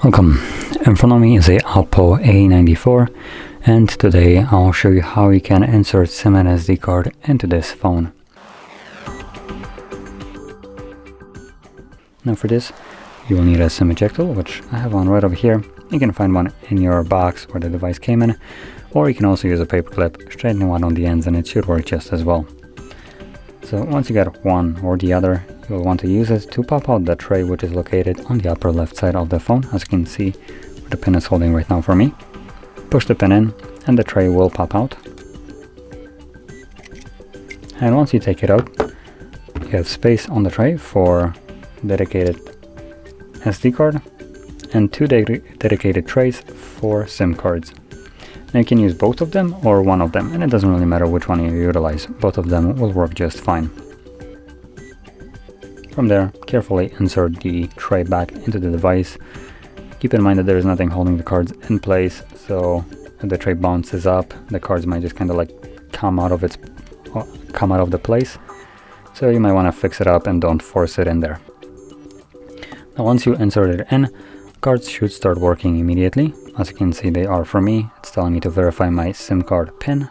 Welcome, in front of me is a Oppo A94 and today I'll show you how you can insert SIM and SD card into this phone. Now for this you will need a SIM ejector, which I have one right over here. You can find one in your box where the device came in, or you can also use a paper clip, straighten one on the ends and it should work just as well. So once you get one or the other, you will want to use it to pop out the tray which is located on the upper left side of the phone, as you can see where the pin is holding right now for me. Push the pin in and the tray will pop out. And once you take it out, you have space on the tray for dedicated SD card and two dedicated trays for SIM cards. Now you can use both of them or one of them, and it doesn't really matter which one you utilize. Both of them will work just fine. From there, carefully insert the tray back into the device. Keep in mind that there is nothing holding the cards in place, so if the tray bounces up, the cards might just kind of like come out of the place. So you might want to fix it up and don't force it in there. Now once you insert it in, cards should start working immediately. As you can see, they are for me. It's telling me to verify my SIM card PIN.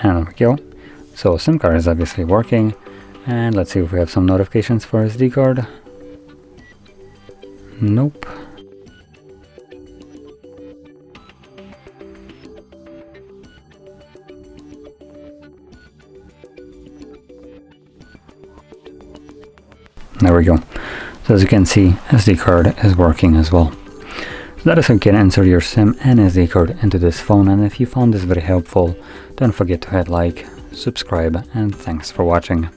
And there we go. So SIM card is obviously working. And let's see if we have some notifications for SD card. Nope. There we go. So as you can see, SD card is working as well. So that is how you can insert your SIM and SD card into this phone, and if you found this very helpful, don't forget to hit like, subscribe, and thanks for watching.